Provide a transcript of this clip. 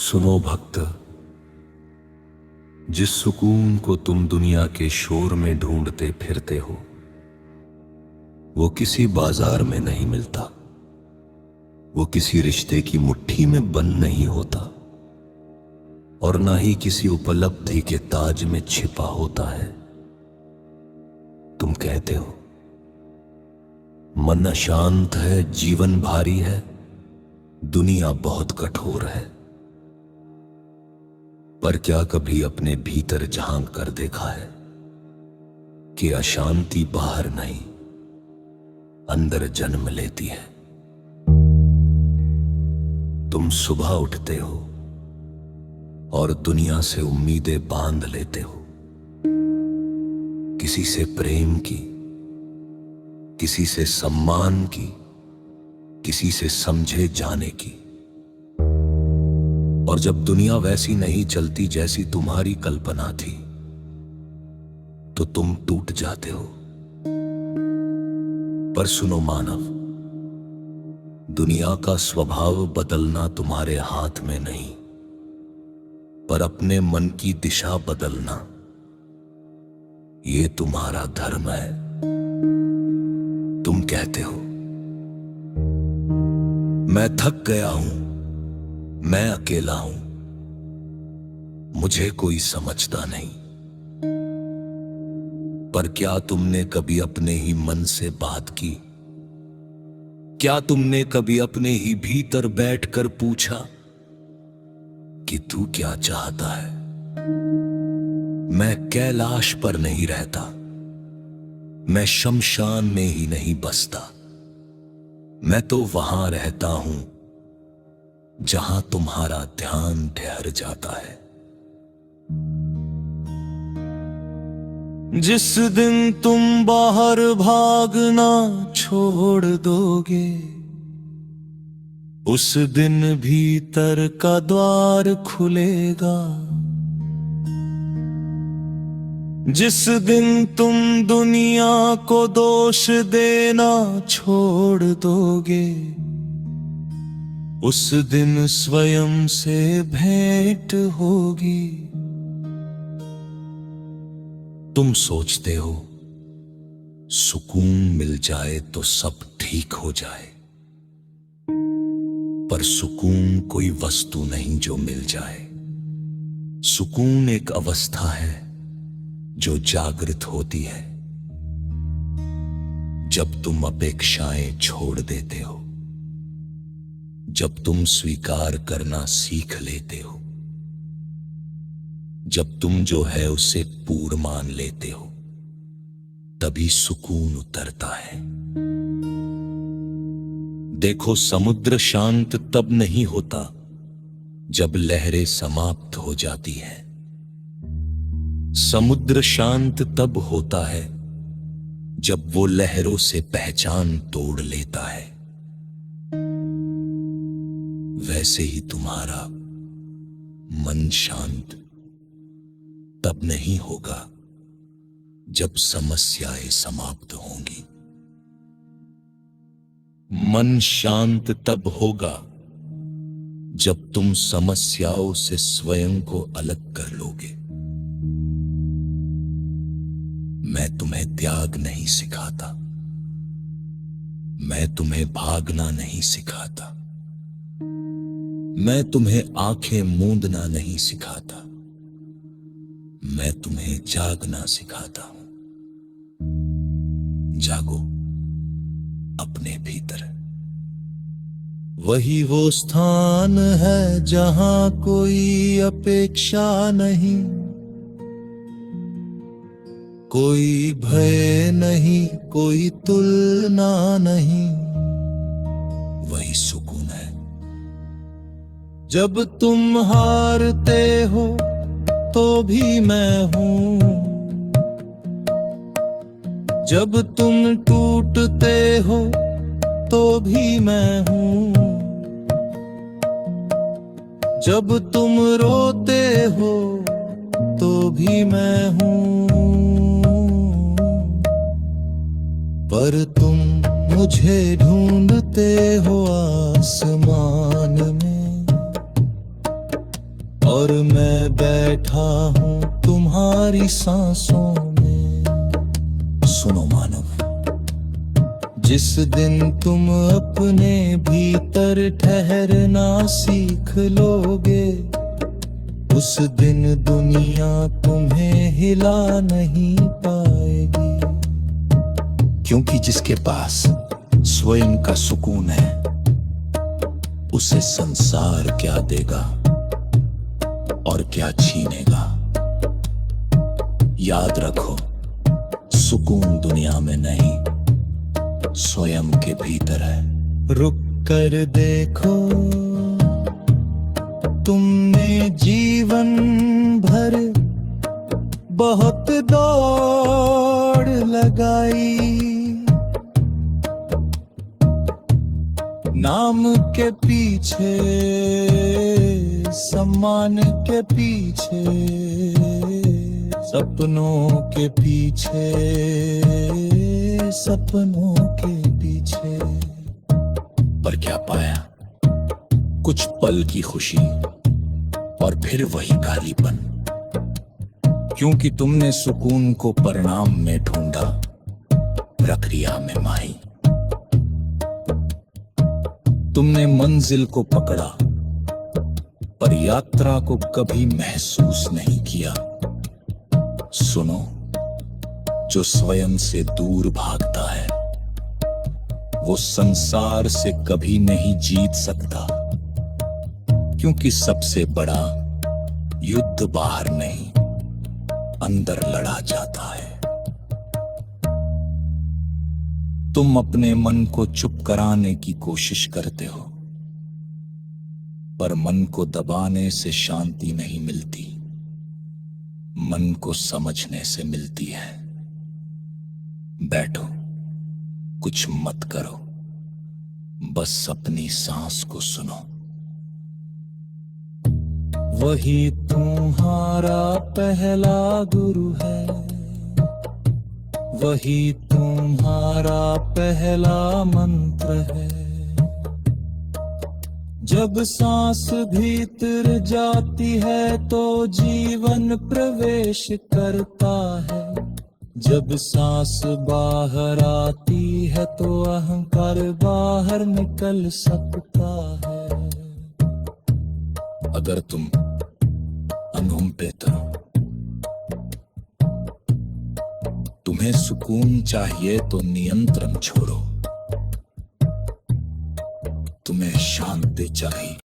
सुनो भक्त, जिस सुकून को तुम दुनिया के शोर में ढूंढते फिरते हो, वो किसी बाजार में नहीं मिलता। वो किसी रिश्ते की मुट्ठी में बंद नहीं होता और ना ही किसी उपलब्धि के ताज में छिपा होता है। तुम कहते हो मन अशांत है, जीवन भारी है, दुनिया बहुत कठोर है। पर क्या कभी अपने भीतर झांक कर देखा है कि अशांति बाहर नहीं, अंदर जन्म लेती है। तुम सुबह उठते हो और दुनिया से उम्मीदें बांध लेते हो, किसी से प्रेम की, किसी से सम्मान की, किसी से समझे जाने की। और जब दुनिया वैसी नहीं चलती जैसी तुम्हारी कल्पना थी, तो तुम टूट जाते हो। पर सुनो मानव, दुनिया का स्वभाव बदलना तुम्हारे हाथ में नहीं, पर अपने मन की दिशा बदलना, ये तुम्हारा धर्म है। तुम कहते हो मैं थक गया हूं, मैं अकेला हूं, मुझे कोई समझता नहीं। पर क्या तुमने कभी अपने ही मन से बात की? क्या तुमने कभी अपने ही भीतर बैठकर पूछा कि तू क्या चाहता है? मैं कैलाश पर नहीं रहता, मैं शमशान में ही नहीं बसता, मैं तो वहां रहता हूं जहां तुम्हारा ध्यान ठहर जाता है। जिस दिन तुम बाहर भागना छोड़ दोगे, उस दिन भीतर का द्वार खुलेगा। जिस दिन तुम दुनिया को दोष देना छोड़ दोगे, उस दिन स्वयं से भेंट होगी। तुम सोचते हो सुकून मिल जाए तो सब ठीक हो जाए, पर सुकून कोई वस्तु नहीं जो मिल जाए। सुकून एक अवस्था है जो जागृत होती है जब तुम अपेक्षाएं छोड़ देते हो, जब तुम स्वीकार करना सीख लेते हो, जब तुम जो है उसे पूर्ण मान लेते हो, तभी सुकून उतरता है। देखो, समुद्र शांत तब नहीं होता जब लहरें समाप्त हो जाती हैं। समुद्र शांत तब होता है जब वो लहरों से पहचान तोड़ लेता है। वैसे ही तुम्हारा मन शांत तब नहीं होगा जब समस्याएं समाप्त होंगी। मन शांत तब होगा जब तुम समस्याओं से स्वयं को अलग कर लोगे। मैं तुम्हें त्याग नहीं सिखाता, मैं तुम्हें भागना नहीं सिखाता, मैं तुम्हें आंखें मूंदना नहीं सिखाता, मैं तुम्हें जागना सिखाता हूं। जागो अपने भीतर। वही वो स्थान है जहां कोई अपेक्षा नहीं, कोई भय नहीं, कोई तुलना नहीं। वही सुकून है। जब तुम हारते हो तो भी मैं हूं, जब तुम टूटते हो तो भी मैं हूं, जब तुम रोते हो तो भी मैं हूं। पर तुम मुझे ढूंढते हो आसमान में, और मैं बैठा हूं तुम्हारी सांसों में। सुनो मानव, जिस दिन तुम अपने भीतर ठहरना सीख लोगे, उस दिन दुनिया तुम्हें हिला नहीं पाएगी। क्योंकि जिसके पास स्वयं का सुकून है, उसे संसार क्या देगा और क्या छीनेगा। याद रखो, सुकून दुनिया में नहीं, स्वयं के भीतर है। रुक कर देखो, तुमने जीवन भर बहुत दौड़ लगाई, नाम के पीछे, सम्मान के पीछे, सपनों के पीछे, सपनों के पीछे। पर क्या पाया? कुछ पल की खुशी और फिर वही खालीपन। क्योंकि तुमने सुकून को परिणाम में ढूंढा, प्रक्रिया में माही। तुमने मंजिल को पकड़ा, पर यात्रा को कभी महसूस नहीं किया। सुनो, जो स्वयं से दूर भागता है, वो संसार से कभी नहीं जीत सकता। क्योंकि सबसे बड़ा युद्ध बाहर नहीं, अंदर लड़ा जाता है। तुम अपने मन को चुप कराने की कोशिश करते हो, पर मन को दबाने से शांति नहीं मिलती, मन को समझने से मिलती है। बैठो, कुछ मत करो, बस अपनी सांस को सुनो। वही तुम्हारा पहला गुरु है, वही तुम्हारा पहला मंत्र है। जब सांस भीतर जाती है तो जीवन प्रवेश करता है, जब सांस बाहर आती है तो अहंकार बाहर निकल सकता है। अगर तुम अनुपेता, तुम्हें सुकून चाहिए तो नियंत्रण छोड़ो, तुम्हें शांति चाहिए